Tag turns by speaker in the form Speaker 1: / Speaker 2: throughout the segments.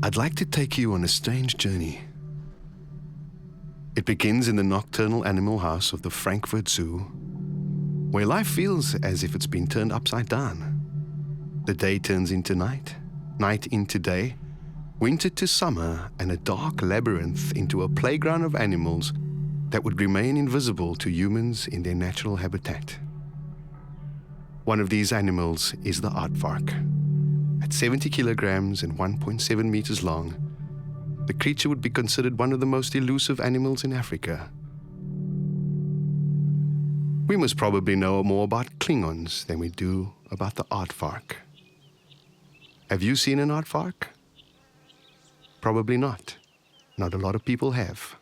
Speaker 1: I'd like to take you on a strange journey. It begins in the nocturnal animal house of the Frankfurt Zoo, where life feels as if it's been turned upside down. The day turns into night, night into day, winter to summer, and a dark labyrinth into a playground of animals that would remain invisible to humans in their natural habitat. One of these animals is the aardvark. At 70 kilograms and 1.7 meters long, the creature would be considered one of the most elusive animals in Africa. We must probably know more about Klingons than we do about the aardvark. Have you seen an aardvark? Probably not. Not a lot of people have.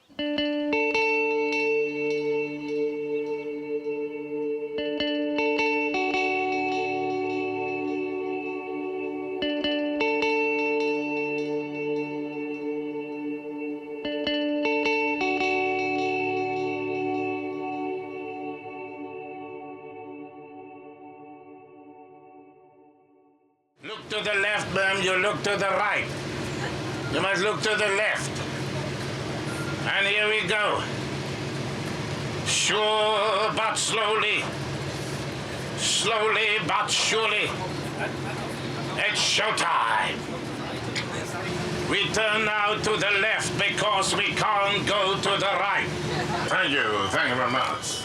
Speaker 2: Look to the left, ma'am, you look to the right. You must look to the left. And here we go. Sure but slowly. Slowly but surely. It's showtime. We turn now to the left because we can't go to the right. Thank you very much.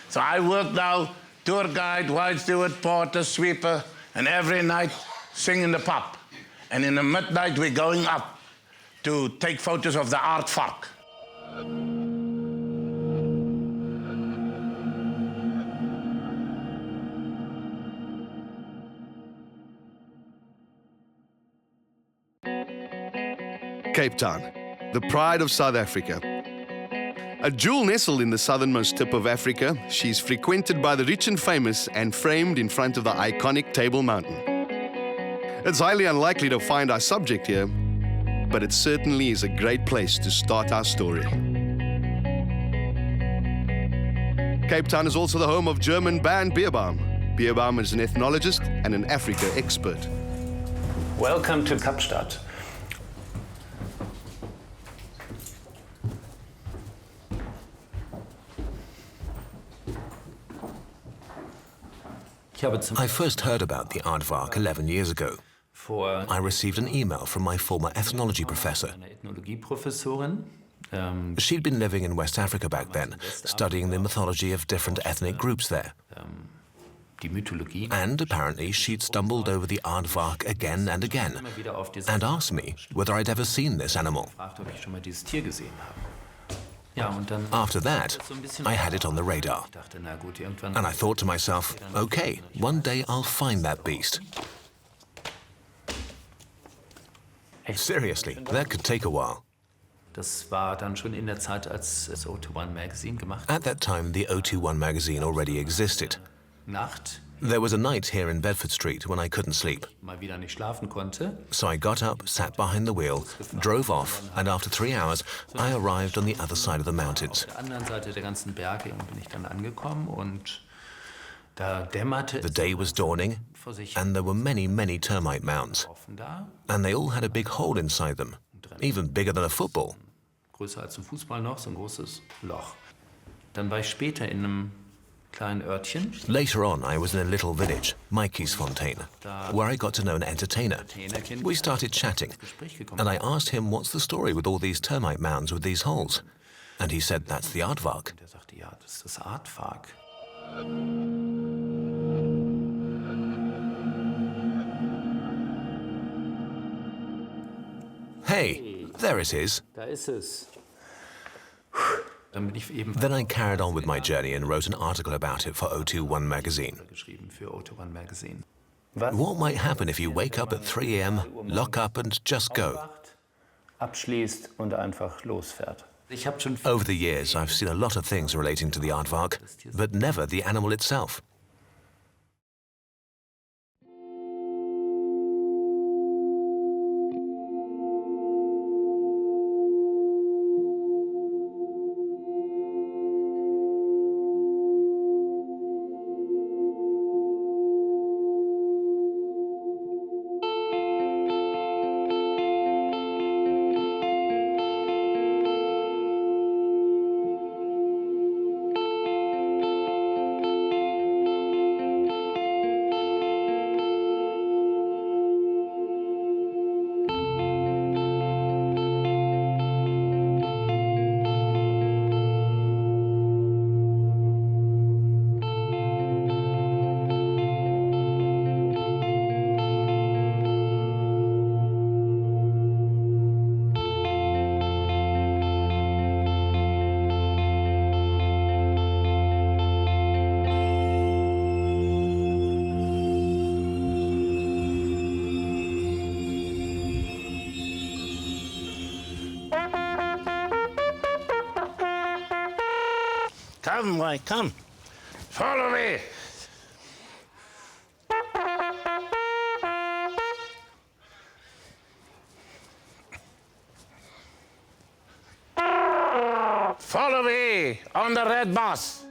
Speaker 2: So I work now, tour guide, white steward, porter, sweeper, and every night sing in the pub. And in the midnight we're going up to take photos of the Aardvark.
Speaker 1: Cape Town, the pride of South Africa. A jewel nestled in the southernmost tip of Africa, she's frequented by the rich and famous and framed in front of the iconic Table Mountain. It's highly unlikely to find our subject here, but it certainly is a great place to start our story. Cape Town is also the home of German band Beerbaum. Beerbaum is an ethnologist and an Africa expert.
Speaker 3: Welcome to Kapstadt.
Speaker 4: I first heard about the aardvark 11 years ago. I received an email from my former ethnology professor. She'd been living in West Africa back then, studying the mythology of different ethnic groups there. And apparently she'd stumbled over the aardvark again and again, and asked me whether I'd ever seen this animal. After that, I had it on the radar. And I thought to myself, okay, one day I'll find that beast. Seriously, that could take a while. At that time, the 021 magazine already existed. There was a night here in Bedford Street when I couldn't sleep. So I got up, sat behind the wheel, drove off, and after 3 hours, I arrived on the other side of the mountains. The day was dawning, and there were many, many termite mounds. And they all had a big hole inside them, even bigger than a football. Later on, I was in a little village, Mikey'sfontein, where I got to know an entertainer. We started chatting, and I asked him what's the story with all these termite mounds with these holes. And he said that's the aardvark. Hey, there it is. Then I carried on with my journey and wrote an article about it for 021 magazine. What might happen if you wake up at 3 a.m., lock up and just go? Over the years, I've seen a lot of things relating to the aardvark, but never the animal itself.
Speaker 2: Come, boy, come. Follow me. Follow me on the red bus.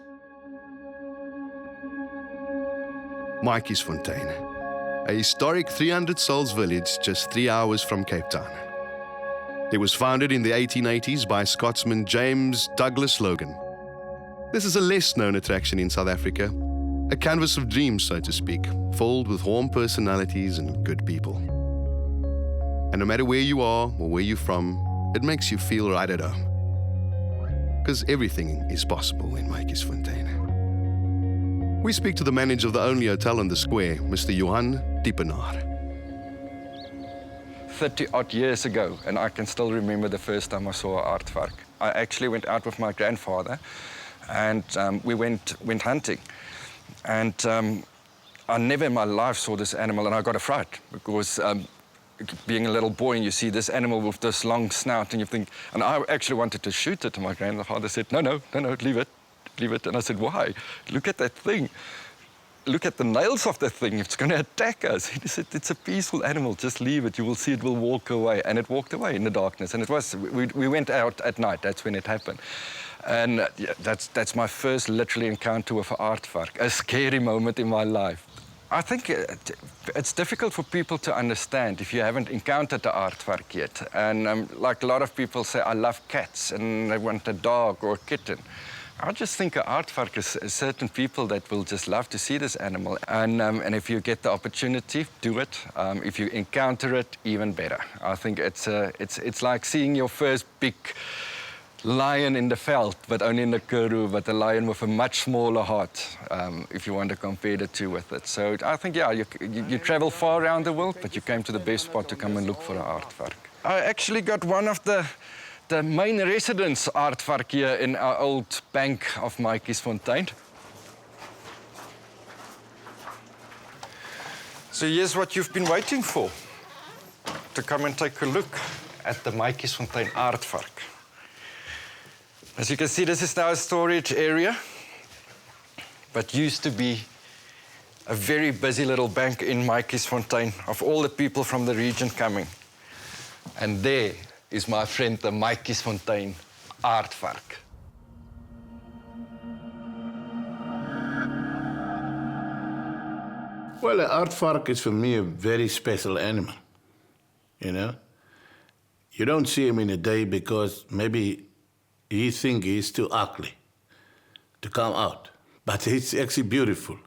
Speaker 1: Mythical, a historic 300 souls village just 3 hours from Cape Town. It was founded in the 1880s by Scotsman James Douglas Logan. This is a less-known attraction in South Africa, a canvas of dreams, so to speak, filled with warm personalities and good people. And no matter where you are or where you're from, it makes you feel right at home. Because everything is possible in Mythical. We speak to the manager of the only hotel on the square, Mr. Johan Diepenaar.
Speaker 5: 30-odd years ago, and I can still remember the first time I saw an aardvark. I actually went out with my grandfather, and we went hunting. And I never in my life saw this animal, and I got a fright, because being a little boy and you see this animal with this long snout, and you think, and I actually wanted to shoot it, and my grandfather said, no, leave it. And I said, why? Look at that thing. Look at the nails of that thing. It's going to attack us. He said, it's a peaceful animal. Just leave it. You will see it will walk away. And it walked away in the darkness. And it was, we went out at night. That's when it happened. And yeah, that's my first literally encounter with an aardvark, a scary moment in my life. I think it's difficult for people to understand if you haven't encountered the aardvark yet. And like a lot of people say, I love cats and they want a dog or a kitten. I just think an aardvark is certain people that will just love to see this animal. And if you get the opportunity, do it. If you encounter it, even better. I think it's like seeing your first big lion in the veld, but only in the Karoo, but a lion with a much smaller heart, if you want to compare the two with it. So I think, yeah, you travel far around the world, but you came to the best spot to come and look for an aardvark. I actually got one of the main residence aardvark here in our old bank of Mythical. So here's what you've been waiting for, to come and take a look at the Mythical aardvark. As you can see, this is now a storage area, but used to be a very busy little bank in Mythical of all the people from the region coming. And there is my friend, the Mythical aardvark.
Speaker 6: Well, an aardvark is for me a very special animal, you know? You don't see him in a day because maybe you think he's too ugly to come out, but it's actually beautiful.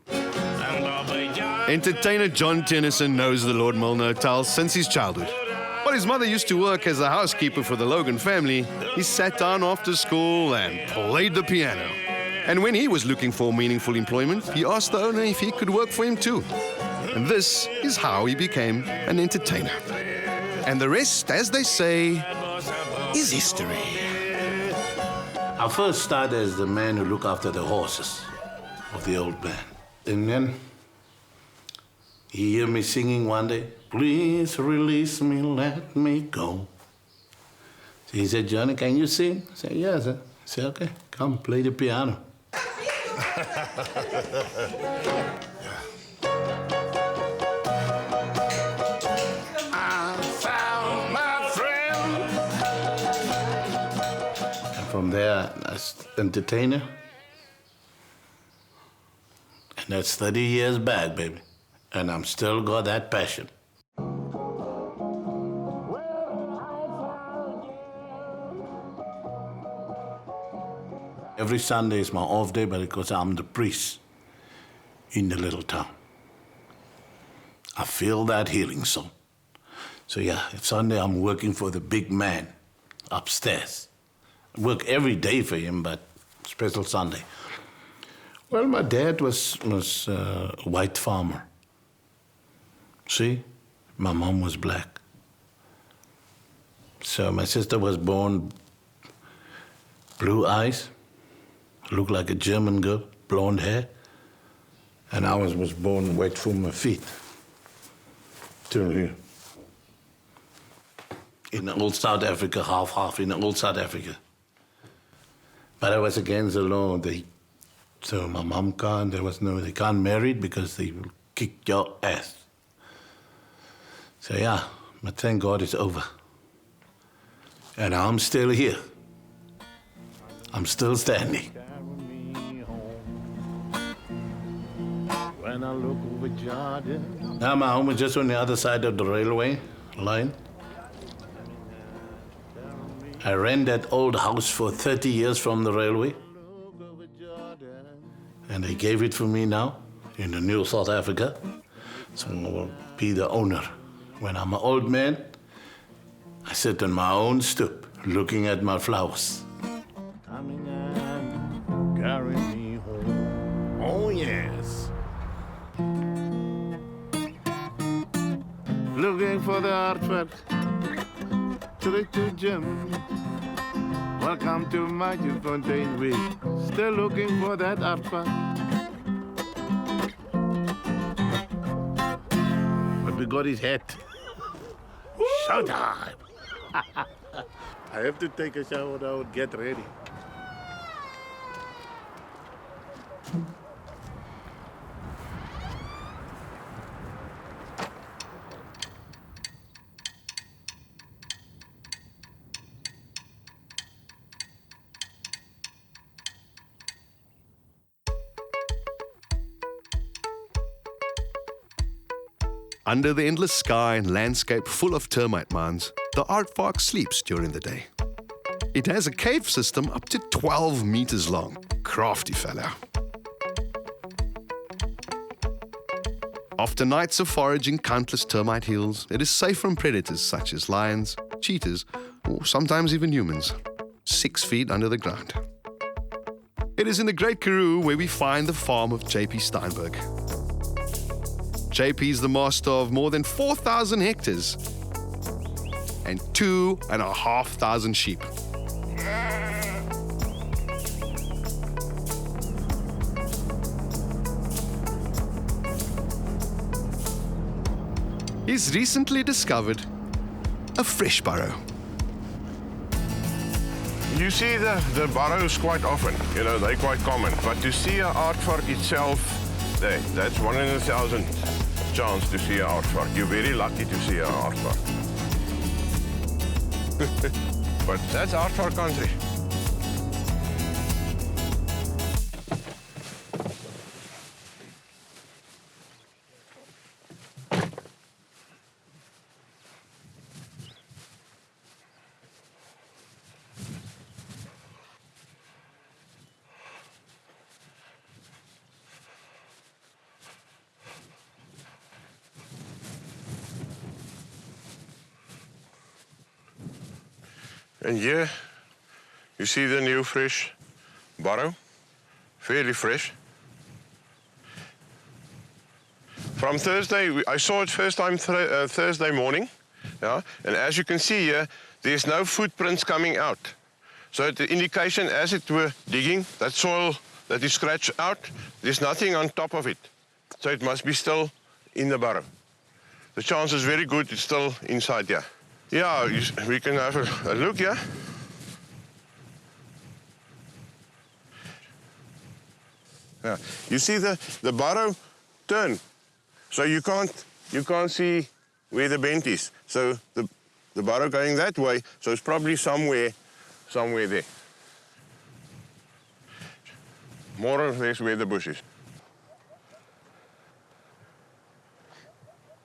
Speaker 1: Entertainer John Tennyson knows the Lord Milner Hotel since his childhood. While his mother used to work as a housekeeper for the Logan family, he sat down after school and played the piano. And when he was looking for meaningful employment, he asked the owner if he could work for him too. And this is how he became an entertainer. And the rest, as they say, is history.
Speaker 6: I first started as the man who looked after the horses of the old man. And then he heard me singing one day, please release me, let me go. So he said, Johnny, can you sing? I said, yes. I said, okay, come play the piano. From there, I was entertainer. And that's 30 years back, baby. And I'm still got that passion. Every Sunday is my off day, but because I'm the priest in the little town. I feel that healing soul. So yeah, if Sunday I'm working for the big man upstairs. I work every day for him, but special Sunday. Well, my dad was a white farmer. See, my mom was black. So my sister was born blue eyes, looked like a German girl, blonde hair. And I was born white from my feet till here. In old South Africa, half in old South Africa. But I was against the law. They So my mom can't, they can't marry because they will kick your ass. So yeah, but thank God it's over. And I'm still here. I'm still standing. When I look over Jordan. Now my home is just on the other side of the railway line. I ran that old house for 30 years from the railway. And they gave it for me now in the new South Africa. So I will be the owner. When I'm an old man, I sit on my own stoop, looking at my flowers. Coming and carry me home. Oh, yes. Looking for the Aardvark. Straight to gym. Welcome to my Fontaine Week. Still looking for that Aardvark. But we got his head. Showtime! I have to take a shower now and get ready.
Speaker 1: Under the endless sky and landscape full of termite mounds, the aardvark sleeps during the day. It has a cave system up to 12 meters long. Crafty fellow. After nights of foraging countless termite hills, it is safe from predators such as lions, cheetahs, or sometimes even humans, 6 feet under the ground. It is in the Great Karoo where we find the farm of J.P. Steinberg. JP is the master of more than 4,000 hectares and 2,500 sheep. He's recently discovered a fresh burrow.
Speaker 7: You see the burrows quite often, they're quite common. But to see an aardvark itself, that's 1 in 1,000 chance to see an aardvark. You're very lucky to see an aardvark. But that's aardvark country. And here, you see the new fresh burrow, fairly fresh. From Thursday, I saw it first time Thursday morning, yeah? And as you can see here, there's no footprints coming out. So the indication as it were digging, that soil that is scratched out, there's nothing on top of it. So it must be still in the burrow. The chance is very good it's still inside here. Yeah, we can have a look, yeah? Yeah. You see the burrow turn, so you can't see where the bend is. So the burrow going that way, so it's probably somewhere there. More or less where the bush is.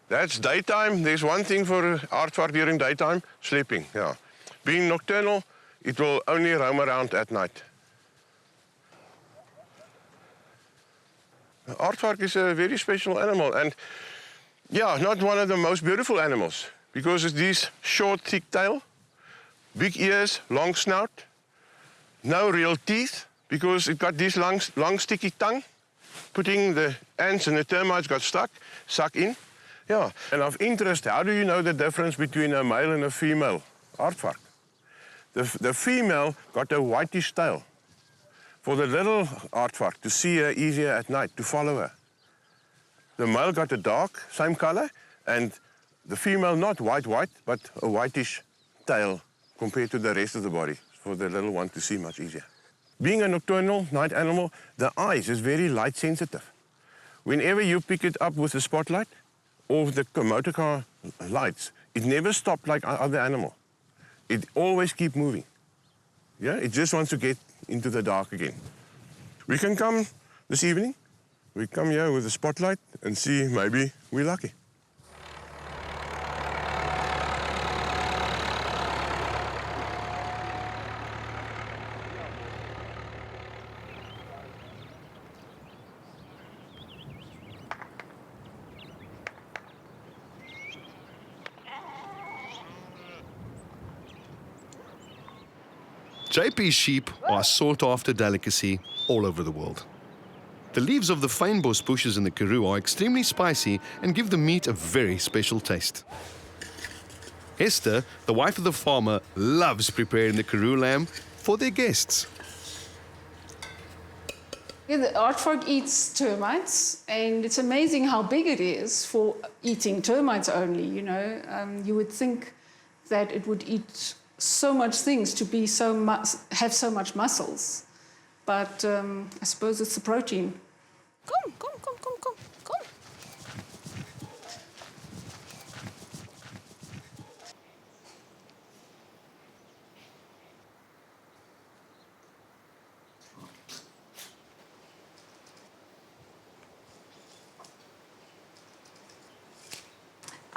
Speaker 7: That's daytime. There's one thing for aardvark during daytime, sleeping, yeah. Being nocturnal, it will only roam around at night. Aardvark is a very special animal and, yeah, not one of the most beautiful animals because it's this short, thick tail, big ears, long snout, no real teeth because it got this long sticky tongue, putting the ants and the termites got suck in. Yeah, and of interest, how do you know the difference between a male and a female aardvark? The female got a whitish tail. For the little aardvark to see her easier at night, to follow her. The male got a dark, same color, and the female not white, but a whitish tail compared to the rest of the body, for the little one to see much easier. Being a nocturnal night animal, the eyes is very light sensitive. Whenever you pick it up with a spotlight or the motor car lights, it never stops like other animal. It always keeps moving. Yeah, it just wants to get into the dark again. We can come this evening. We come here with a spotlight and see maybe we're lucky.
Speaker 1: JP's sheep are a sought-after delicacy all over the world. The leaves of the fynbos bushes in the Karoo are extremely spicy and give the meat a very special taste. Esther, the wife of the farmer, loves preparing the Karoo lamb for their guests.
Speaker 8: Yeah, the aardvark eats termites, and it's amazing how big it is for eating termites only, you know. You would think that it would eat so much things to be have so much muscles. But I suppose it's the protein. Come.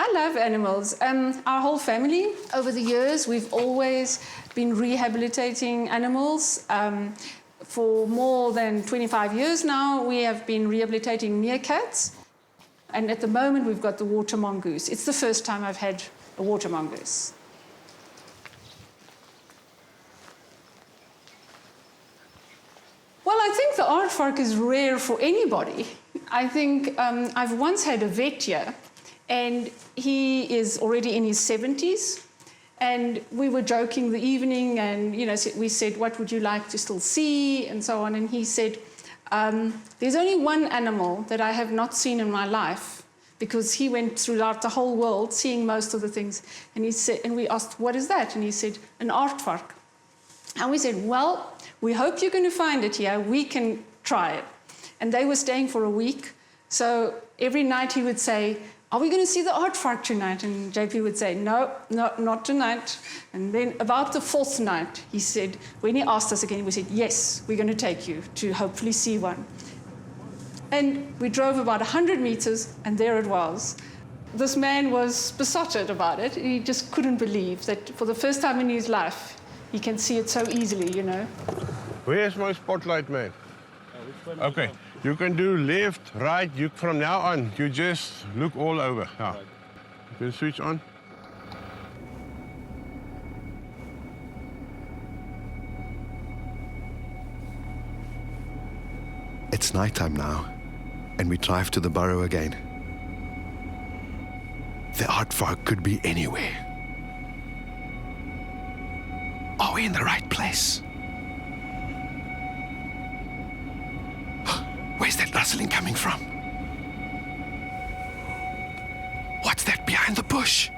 Speaker 8: I love animals. Our whole family, over the years, we've always been rehabilitating animals. For more than 25 years now, we have been rehabilitating meerkats. And at the moment, we've got the water mongoose. It's the first time I've had a water mongoose. Well, I think the aardvark is rare for anybody. I think I've once had a vet here, and he is already in his 70s. And we were joking the evening, and we said, "What would you like to still see?" and so on. And he said, "There's only one animal that I have not seen in my life," because he went throughout the whole world seeing most of the things. And he said, and we asked, "What is that?" And he said, "An aardvark." And we said, "Well, we hope you're going to find it here. We can try it." And they were staying for a week, so every night he would say, "Are we going to see the aardvark tonight?" And JP would say, no, not tonight. And then about the fourth night, he said, when he asked us again, we said, "Yes, we're going to take you to hopefully see one." And we drove about 100 meters, and there it was. This man was besotted about it. He just couldn't believe that for the first time in his life, he can see it so easily, you know.
Speaker 7: Where's my spotlight, man? Okay. You can do left, right. From now on, you just look all over. Yeah. You can switch on.
Speaker 1: It's nighttime now, and we drive to the burrow again. The aardvark could be anywhere. Are we in the right place? Where's that rustling coming from? What's that behind the bush?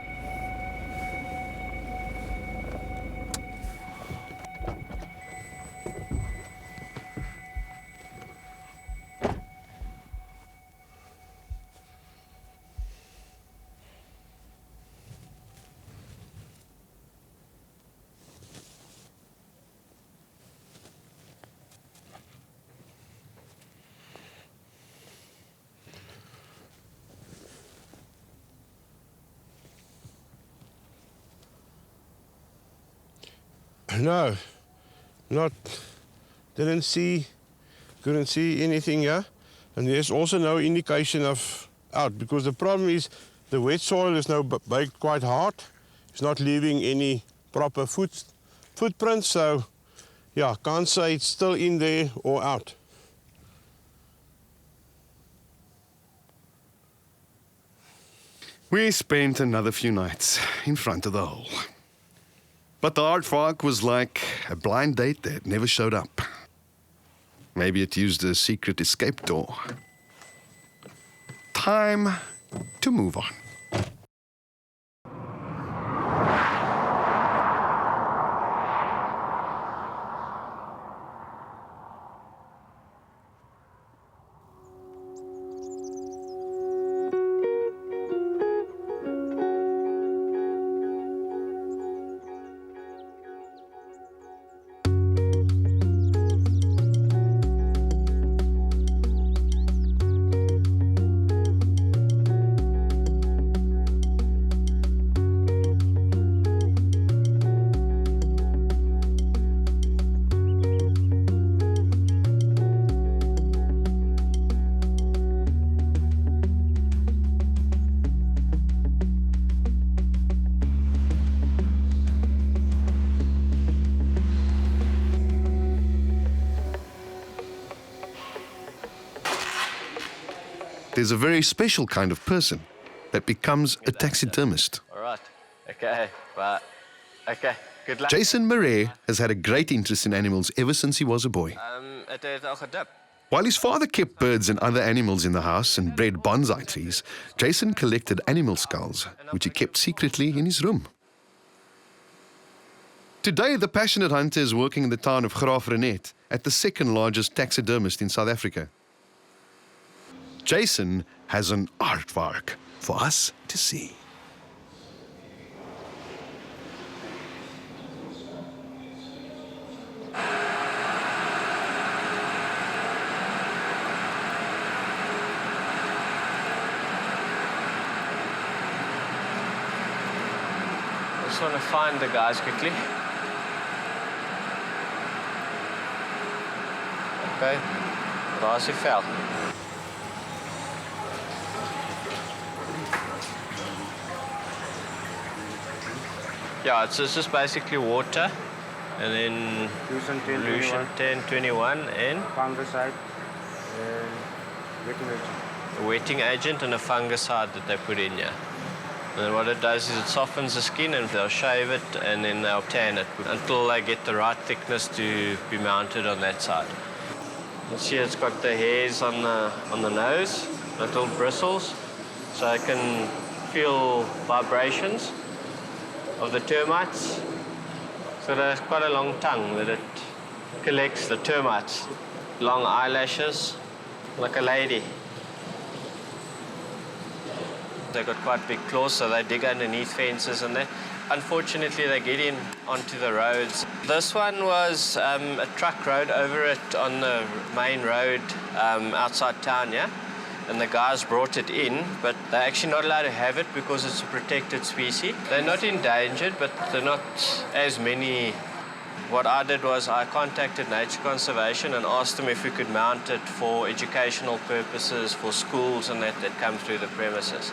Speaker 7: No, couldn't see anything here. And there's also no indication of out, because the problem is the wet soil is now baked quite hard. It's not leaving any proper footprints, so yeah, can't say it's still in there or out.
Speaker 1: We spent another few nights in front of the hole. But the aardvark was like a blind date that never showed up. Maybe it used a secret escape door. Time to move on. there's a very special kind of person that becomes a taxidermist.
Speaker 9: All right. Okay. But okay. Good luck.
Speaker 1: Jason Murray has had a great interest in animals ever since he was a boy.
Speaker 9: Het heeft al gedip.
Speaker 1: While his father kept birds and other animals in the house and bred bonsai trees, Jason collected animal skulls, which he kept secretly in his room. Today, the passionate hunter is working in the town of Graaf-Reinet at the second largest taxidermist in South Africa. Jason has an aardvark for us to see.
Speaker 9: I just want to find the guys quickly. Okay, daar's die vel. Yeah, it's just basically water, and then Elusive 1021 and
Speaker 10: fungicide,
Speaker 9: a wetting agent and a fungicide that they put in here. And then what it does is it softens the skin, and they'll shave it and then they'll tan it until they get the right thickness to be mounted on that side. You see it's got the hairs on the nose, little bristles, so I can feel vibrations of the termites. So there's quite a long tongue that it collects the termites. Long eyelashes, like a lady. They've got quite big claws, so they dig underneath fences and that. Unfortunately, they get in onto the roads. This one was a truck rode over it on the main road outside town, yeah? And the guys brought it in, but they're actually not allowed to have it because it's a protected species. They're not endangered, but they're not as many. What I did was I contacted Nature Conservation and asked them if we could mount it for educational purposes, for schools and that come through the premises.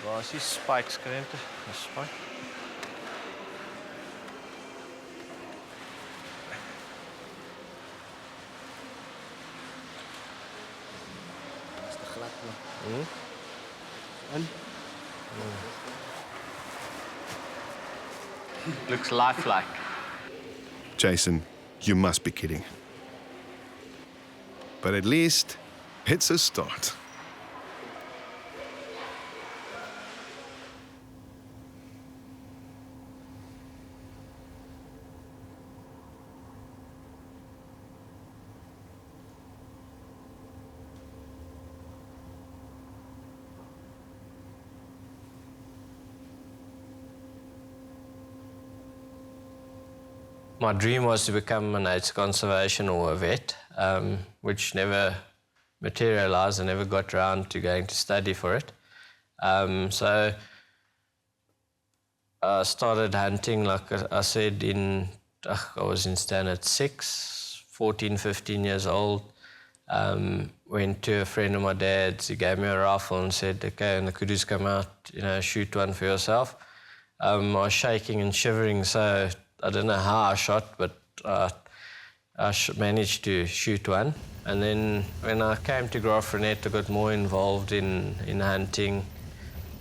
Speaker 9: Waar is die spikes, kan jy net 'n spike?
Speaker 10: Dis te glad man.
Speaker 9: Looks lifelike.
Speaker 1: Jason, you must be kidding. But at least it's a start.
Speaker 9: My dream was to become a nature conservation or a vet, which never materialized. I never got around to going to study for it. So I started hunting, like I said, I was in standard 6, 14, 15 years old. Went to a friend of my dad's, he gave me a rifle and said, okay, when the kudu's come out, shoot one for yourself. I was shaking and shivering, so I don't know how I shot, but I managed to shoot one. And then when I came to Graaf-Reinet, I got more involved in hunting.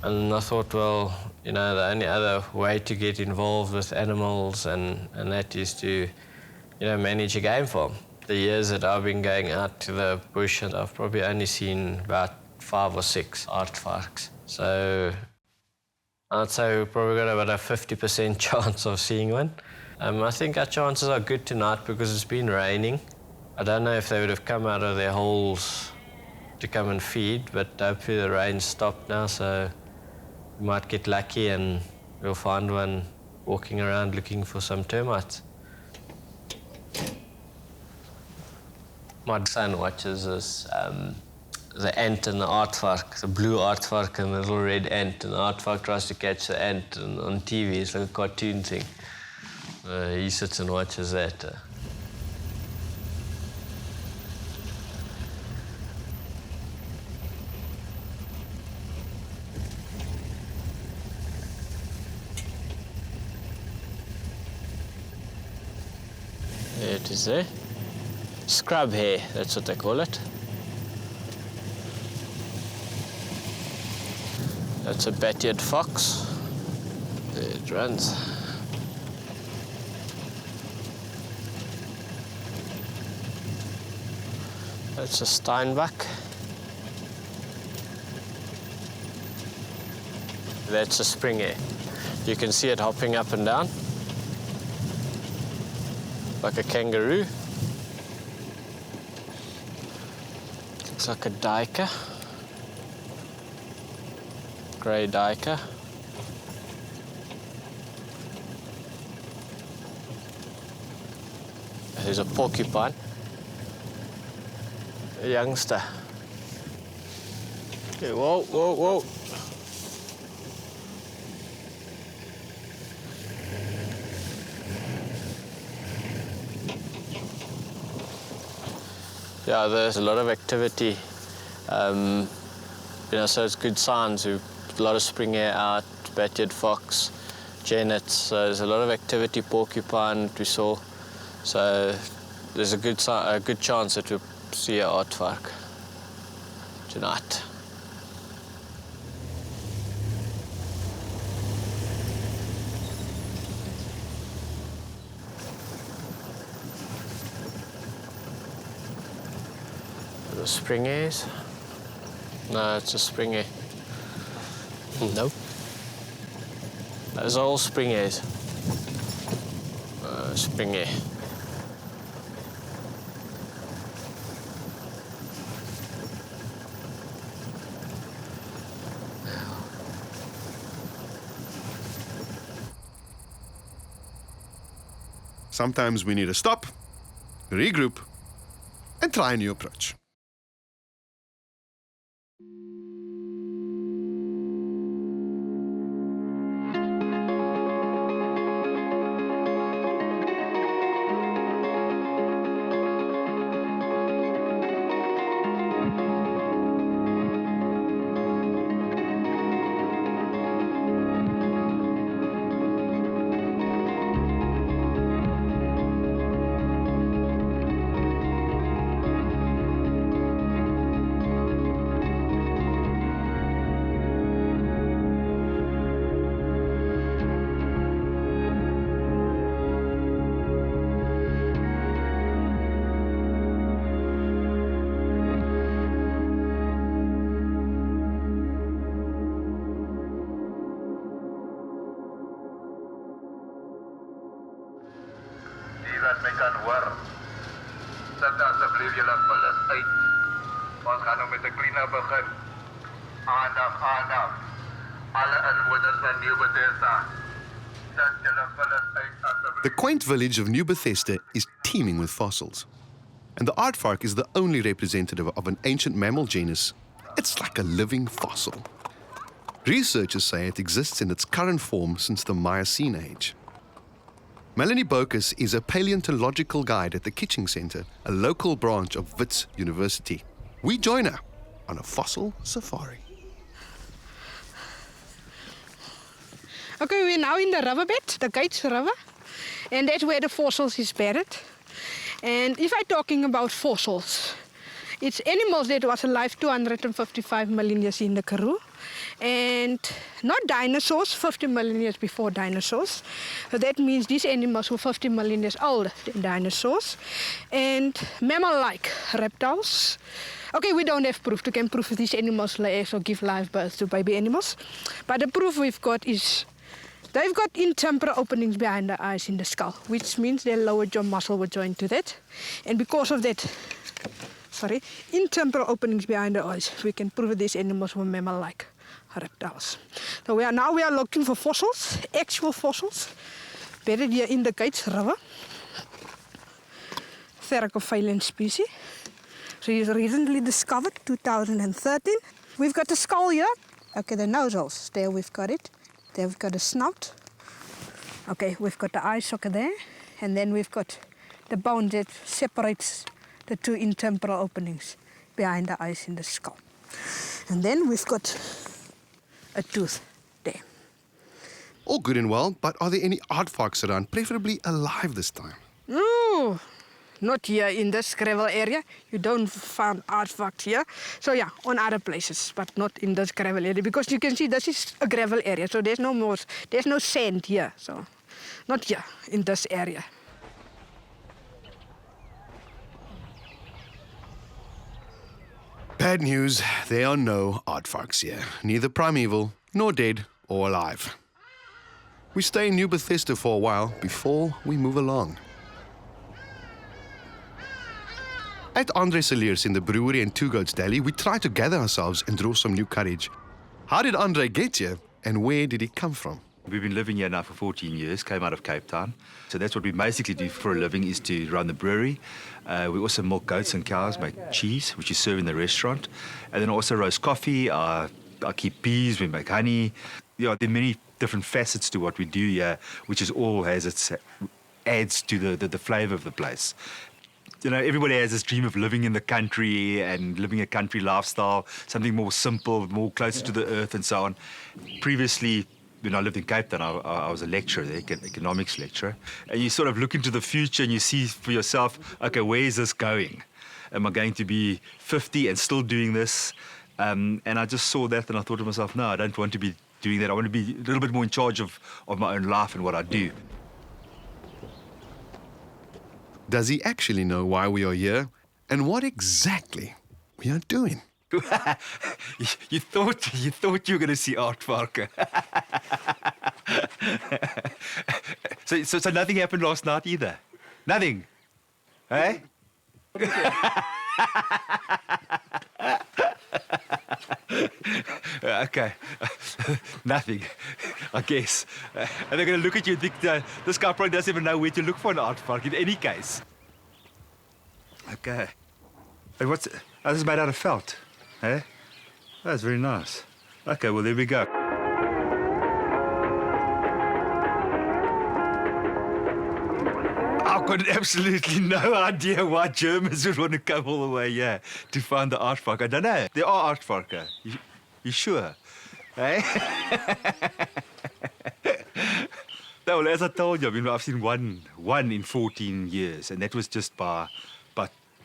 Speaker 9: And I thought, well, the only other way to get involved with animals and that is to, manage a game farm. The years that I've been going out to the bush, I've probably only seen about 5 or 6 aardvarks. So I'd say we've probably got about a 50% chance of seeing one. I think our chances are good tonight because it's been raining. I don't know if they would have come out of their holes to come and feed, but hopefully the rain's stopped now, so we might get lucky and we'll find one walking around looking for some termites. My son watches this, the ant and the aardvark, the blue aardvark and the little red ant, and the aardvark tries to catch the ant on TV. It's like a cartoon thing. He sits and watches that. What is there? Scrub hair, that's what they call it. That's a bat-eared fox. There it runs. That's a steinbuck. That's a spring hare. You can see it hopping up and down like a kangaroo. Looks like a duiker. Grey duiker. There's a porcupine. A youngster. Okay, whoa, whoa, whoa. Yeah, there's a lot of activity. So it's good signs. We've a lot of spring hare out, bat-eared fox, genets. So there's a lot of activity. Porcupine we saw. So there's a good chance that we'll see an aardvark tonight. The spring hares? No, it's a spring hare. No. Those are all spring hares. Spring hare.
Speaker 1: Sometimes we need to stop, regroup, and try a new approach.
Speaker 11: wat my kan hoor. Sit asseblief julle vullis uit. Ons gaan nou met 'n clean-up begin. Aandag, aandag. Alle inwoners van New Bethesda. Sit julle vullis uit asseblief.
Speaker 1: The quaint village of New Bethesda is teeming with fossils. And the aardvark is the only representative of an ancient mammal genus. It's like a living fossil. Researchers say it exists in its current form since the Miocene age. Melanie Bokus is a paleontological guide at the Kitching Center, a local branch of Wits University. We join her on a fossil safari.
Speaker 12: Okay, we're now in the riverbed, the Gates River, and that's where the fossils is buried. And if I'm talking about fossils, it's animals that was alive 255 million years in the Karoo. And not dinosaurs, 50 million years before dinosaurs. So that means these animals were 50 million years older than dinosaurs. And mammal-like reptiles. Okay, we don't have proof. We can prove these animals lay eggs or give live birth to baby animals. But the proof we've got is they've got intemporal openings behind the eyes in the skull, which means their lower jaw muscle would join to that. And because of that, intemporal openings behind the eyes, we can prove these animals were mammal-like reptiles. So we are looking for fossils, actual fossils, buried here in the Gates River. Theracophyllene species. So it's recently discovered, 2013. We've got the skull here. Okay, the nostrils. There we've got it. There we've got the snout. Okay, we've got the eye socket there. And then we've got the bone that separates the two intemporal openings behind the eyes in the skull. And then we've got a tooth there.
Speaker 1: All good and well, but are there any aardvarks around, preferably alive this time?
Speaker 12: No, not here in this gravel area. You don't find aardvarks here. So yeah, on other places, but not in this gravel area, because you can see this is a gravel area, so there's no more, there's no sand here, so not here in this area.
Speaker 1: Bad news, there are no aardvarks here, neither primeval, nor dead or alive. We stay in New Bethesda for a while before we move along. At Andre Celier's in the brewery in Two Goats Deli, we try to gather ourselves and draw some new courage. How did Andre get here, and where did he come from?
Speaker 13: We've been living here now for 14 years, came out of Cape Town. So that's what we basically do for a living, is to run the brewery. We also milk goats and cows, make cheese, which is served in the restaurant. And then also roast coffee, I keep bees, we make honey. Yeah, there are many different facets to what we do here, which is all adds to the flavour of the place. You know, everybody has this dream of living in the country and living a country lifestyle, something more simple, more closer to the earth and so on. Previously, when I lived in Cape Town, I was a lecturer there, economics lecturer. And you sort of look into the future and you see for yourself, okay, where is this going? Am I going to be 50 and still doing this? And I just saw that and I thought to myself, no, I don't want to be doing that. I want to be a little bit more in charge of my own life and what I do.
Speaker 1: Does he actually know why we are here and what exactly we are doing?
Speaker 13: You thought you were going to see Aardvark. So nothing happened last night either? Nothing? Eh? Okay. Nothing, I guess. And they're going to look at you and think, this guy probably doesn't even know where to look for an Aardvark in any case. Okay. And what's... Oh, this is made out of felt. Eh? That's very nice. Okay, well, there we go. I've got absolutely no idea why Germans would want to come all the way here to find the Aardvark. I don't know. There are Aardvarken. You sure? Eh? No, well, as I told you, I mean, I've seen one in 14 years, and that was just by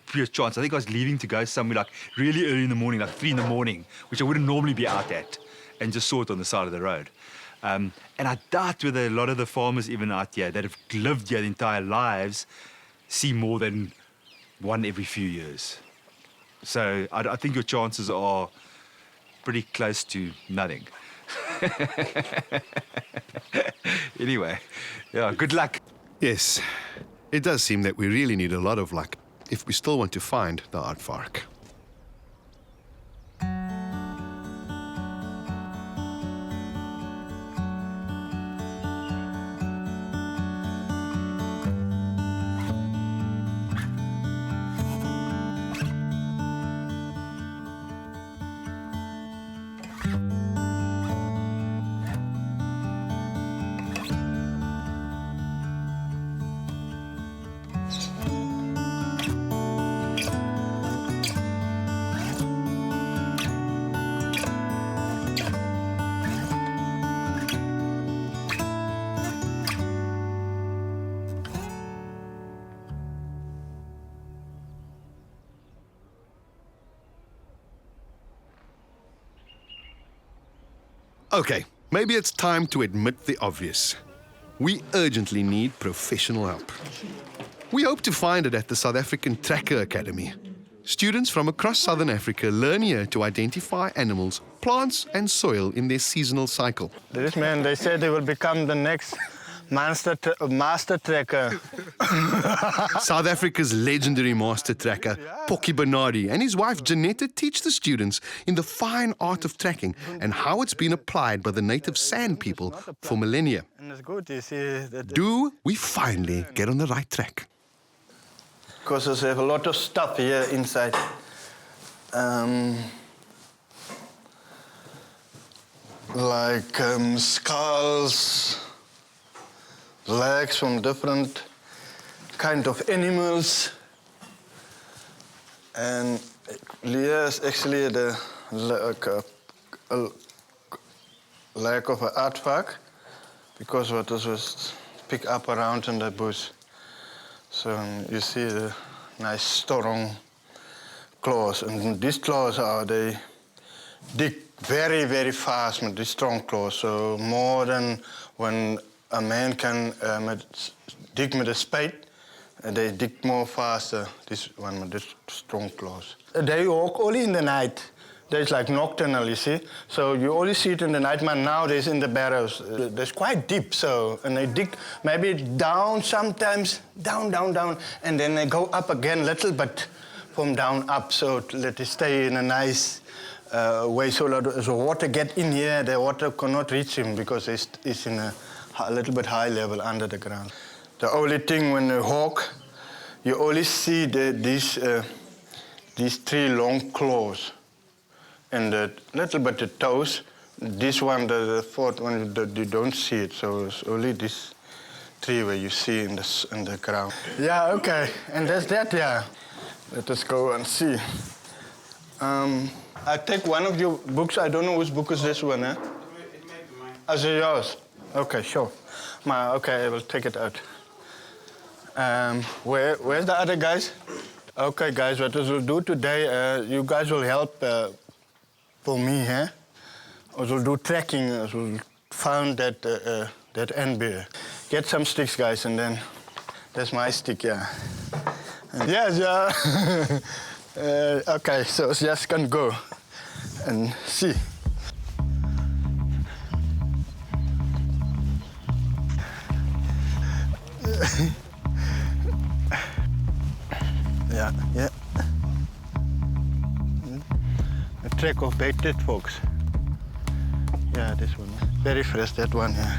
Speaker 13: pure chance. I think I was leaving to go somewhere like really early in the morning, like 3 in the morning, which I wouldn't normally be out at, and just saw it on the side of the road. And I doubt whether a lot of the farmers even out here that have lived here their entire lives see more than one every few years. So I think your chances are pretty close to nothing. Anyway, yeah, good luck.
Speaker 1: Yes, it does seem that we really need a lot of luck if we still want to find the Aardvark. Okay, maybe it's time to admit the obvious. We urgently need professional help. We hope to find it at the South African Tracker Academy. Students from across Southern Africa learn here to identify animals, plants and soil in their seasonal cycle.
Speaker 14: This man, they said he will become the next master tracker.
Speaker 1: South Africa's legendary master tracker, Pokkie Bernardi, and his wife Janetta teach the students in the fine art of tracking and how it's been applied by the native Sand people for millennia.
Speaker 14: And it's good, you see.
Speaker 1: Do we finally get on the right track?
Speaker 14: Because there's a lot of stuff here inside. Like skulls, legs from different kind of animals. And here is actually the lack of an aardvark, because what was picked up around in the bush. So you see the nice strong claws. And these claws they dig very, very fast with these strong claws. So more than when a man can dig with a spade, they dig more faster, this one with these strong claws. They walk only in the night. There's like nocturnal, you see. So you only see it in the night, but nowadays in the barrows. There's quite deep, so, and they dig maybe down sometimes, down, and then they go up again a little, but from down up, so let it stay in a nice way, so that as the water get in here, the water cannot reach him because it's in a little bit high level under the ground. The only thing when you hawk, you only see these three long claws. And a little bit the toes. This one, the fourth one, you don't see it. So it's only this three where you see in the ground. Yeah, okay. And that's that, yeah. Let us go and see. I take one of your books. I don't know which book is this one, eh? It may be mine. Is it yours? Okay, sure. Okay, I will take it out. Where's the other guys? Okay, guys, what we will do today, you guys will help for me, huh? I will do tracking. I will find that end bear. Get some sticks, guys, and then that's my stick, yeah. Yes, yeah. Okay, so it's just gonna go and see. Yeah. A track of baited folks. Yeah, this one. Very fresh, that one, yeah.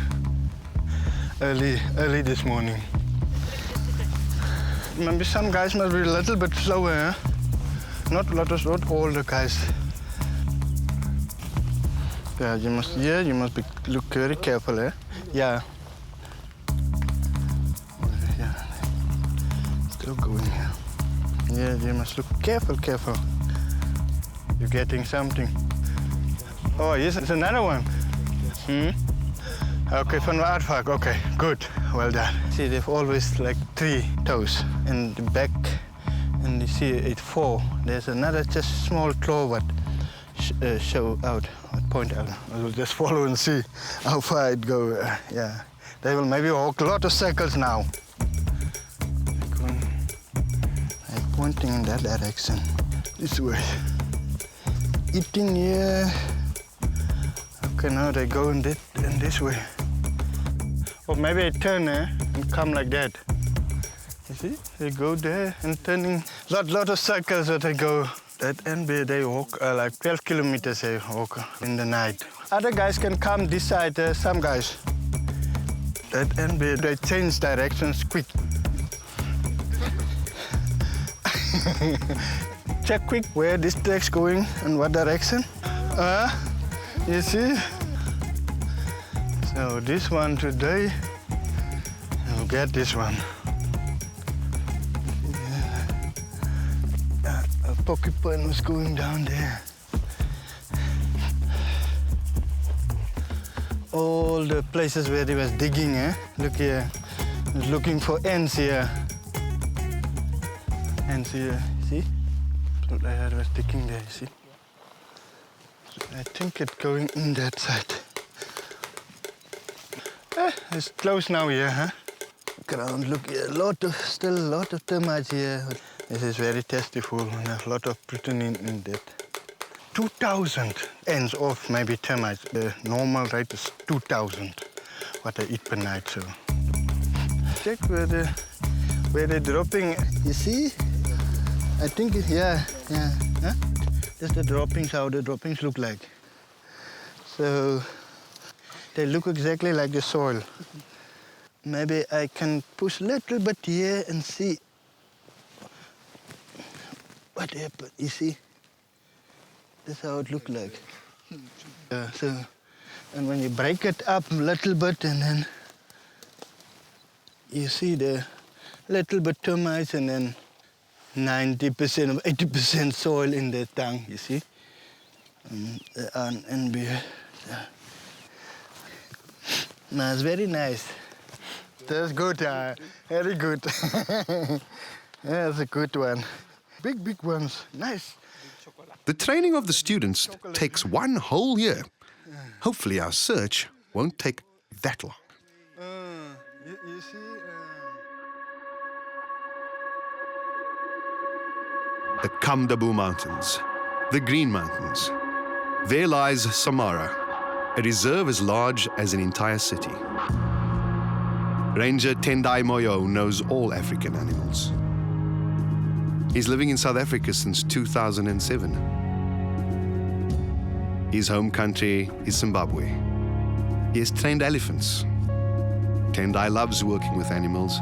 Speaker 14: Early this morning. Maybe some guys must be a little bit slower, huh? Not all the guys. Yeah, you must look very careful, eh? Yeah. Yeah. Still going here. Yeah, you must look careful. You're getting something. Oh, yes, it's another one. Okay, from the Aardvark. Okay, good. Well done. See, they've always like 3 toes in the back, and you see it's 4. There's another just small claw what show out, point out. I will just follow and see how far it goes. Yeah, they will maybe walk a lot of circles now. I'm pointing in that direction, this way. Eating here. Okay, now they go in this way. Or maybe they turn and come like that. You see? They go there and turning. Lot of circles that they go. That end bear, they walk like 12 kilometers they walk in the night. Other guys can come this side, some guys. That end bear, they change directions quick. Check quick where this track's going and what direction. You see? So this one today, I'll get this one. A porcupine was going down there. All the places where he was digging, eh? Look here. He was looking for ants here. Ants here, see? So I was digging there, see? I think it's going in that side. It's close now here, huh? Ground, look here, still a lot of termites here. This is very tasteful, and a lot of protein in that. 2,000 ants of maybe termites. The normal rate is 2,000, what I eat per night, so. Check where they're dropping, you see? I think, yeah. Huh? That's the droppings, how the droppings look like. So they look exactly like the soil. Maybe I can push a little bit here and see what happened. You see? That's how it looks like. And when you break it up a little bit, and then you see the little bit termites, and then 90% or 80% soil in the tongue, you see? And no, it's very nice. that's good. Very good. That's a good one. Big ones. Nice.
Speaker 1: The training of the students takes 1 whole year. Hopefully our search won't take that long.
Speaker 14: You see?
Speaker 1: The Kamdabu Mountains, the Green Mountains. There lies Samara, a reserve as large as an entire city. Ranger Tendai Moyo knows all African animals. He's living in South Africa since 2007. His home country is Zimbabwe. He has trained elephants. Tendai loves working with animals,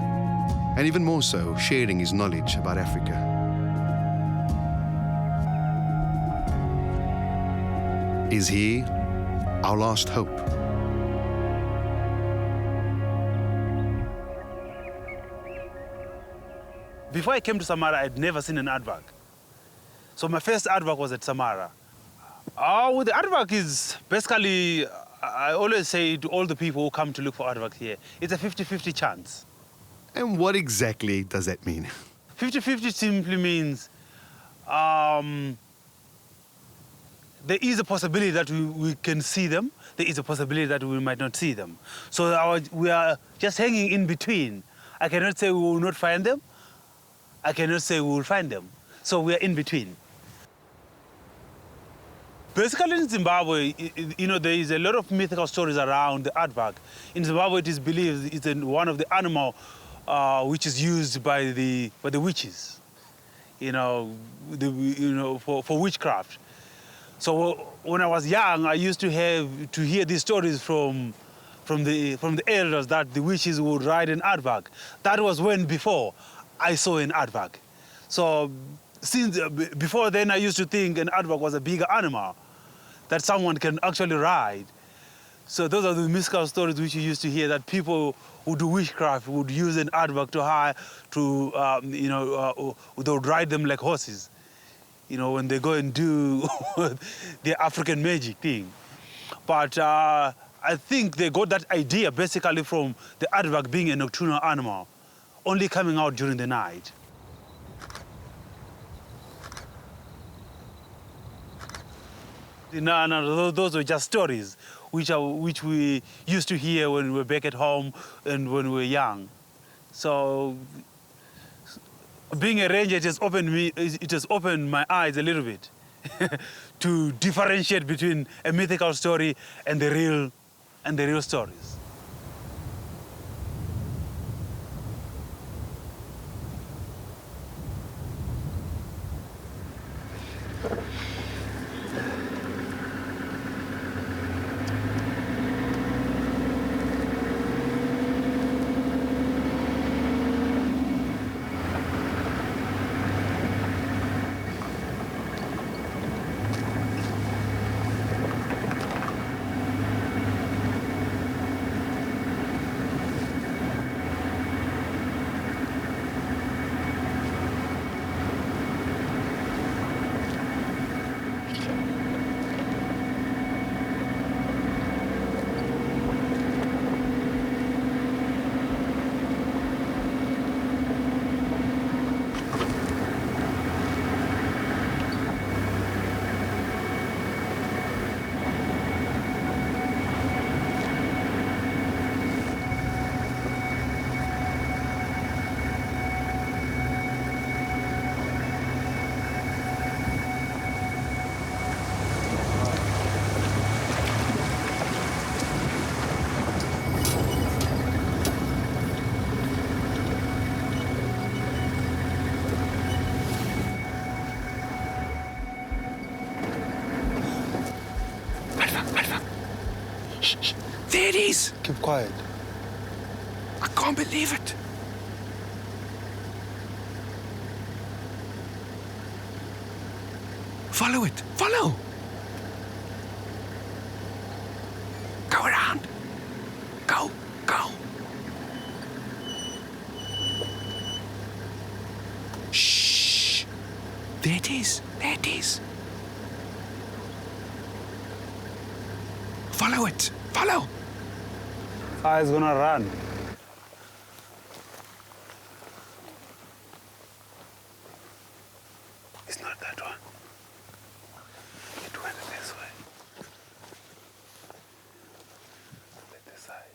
Speaker 1: and even more so, sharing his knowledge about Africa. Is he our last hope?
Speaker 15: Before I came to Samara, I'd never seen an aardvark. So my first aardvark was at Samara. Well, the aardvark is basically, I always say to all the people who come to look for aardvark here, it's a 50-50 chance.
Speaker 1: And what exactly does that mean?
Speaker 15: 50-50 simply means there is a possibility that we can see them. There is a possibility that we might not see them. So we are just hanging in between. I cannot say we will not find them. I cannot say we will find them. So we are in between. Basically in Zimbabwe, there is a lot of mythical stories around the aardvark. In Zimbabwe, it is believed it's one of the animals which is used by the witches, for witchcraft. So when I was young, I used to hear these stories from the elders that the witches would ride an aardvark. That was before I saw an aardvark. So before then, I used to think an aardvark was a bigger animal that someone can actually ride. So those are the mystical stories which you used to hear, that people who do witchcraft would use an aardvark they would ride them like horses, when they go and do the African magic thing. But I think they got that idea basically from the aardvark being a nocturnal animal, only coming out during the night. No, those were just stories which we used to hear when we were back at home and when we were young. So being a ranger, it has opened my eyes a little bit to differentiate between a mythical story and the real stories.
Speaker 1: There it is.
Speaker 15: Keep quiet.
Speaker 1: I can't believe it. Follow it. Follow. Go around. Go. Shh. There it is. Follow it. Follow.
Speaker 15: It's gonna run. It's not that one. It went this way. This side.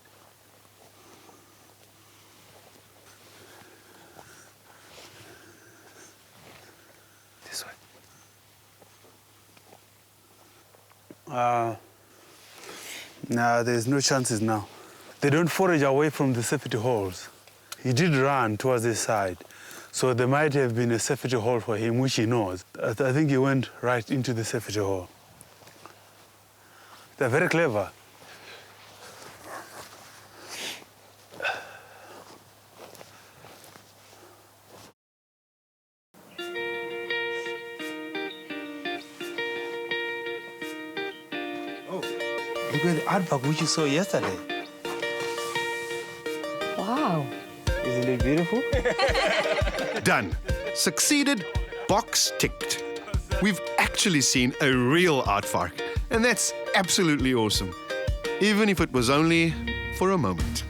Speaker 15: This way. No, there's no chances now. They don't forage away from the safety holes. He did run towards this side, so there might have been a safety hole for him, which he knows. I think he went right into the safety hole. They're very clever. Look at the aardvark which you saw yesterday.
Speaker 16: Wow.
Speaker 15: Isn't it beautiful?
Speaker 1: Done. Succeeded. Box ticked. We've actually seen a real aardvark, and that's absolutely awesome, even if it was only for a moment.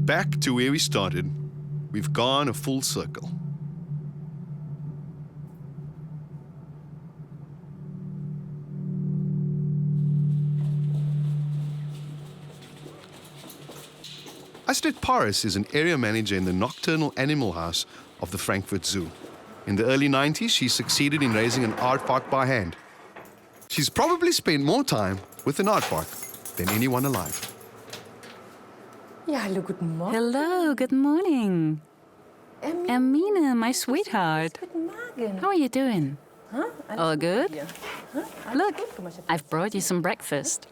Speaker 1: Back to where we started, we've gone a full circle. Astrid Paris is an area manager in the nocturnal animal house of the Frankfurt Zoo. In the early 90s, she succeeded in raising an aardvark by hand. She's probably spent more time with an aardvark than anyone alive.
Speaker 16: Ja, hallo, guten Morgen.
Speaker 17: Hello, good morning. Amina, my sweetheart. How are you doing? All good? Look, I've brought you some breakfast.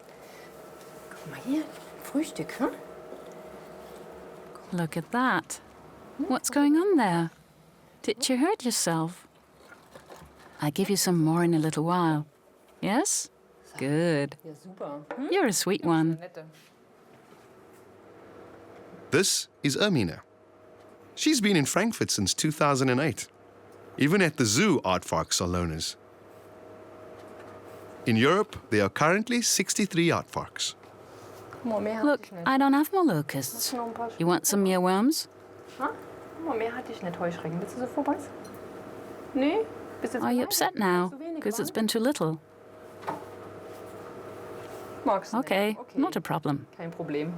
Speaker 16: Guck mal hier, Frühstück, huh?
Speaker 17: Look at that. What's going on there? Did you hurt yourself? I'll give you some more in a little while. Yes? Good.
Speaker 16: Ja, super.
Speaker 17: You're a sweet one.
Speaker 1: This is Ermina. She's been in Frankfurt since 2008. Even at the zoo, aardvarks are loners. In Europe, there are currently 63 aardvarks.
Speaker 17: Look, I don't have more locusts. You want some mealworms?
Speaker 16: Mehr hatte ich nicht, Heuschrecken. Willst du so vorbeißen? Nee?
Speaker 17: Are you upset now? Because it's been too little. Okay, not a problem.
Speaker 16: Kein Problem.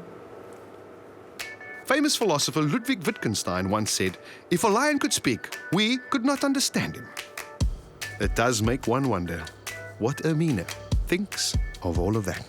Speaker 1: Famous philosopher Ludwig Wittgenstein once said, "If a lion could speak, we could not understand him." It does make one wonder what Ermina thinks of all of that.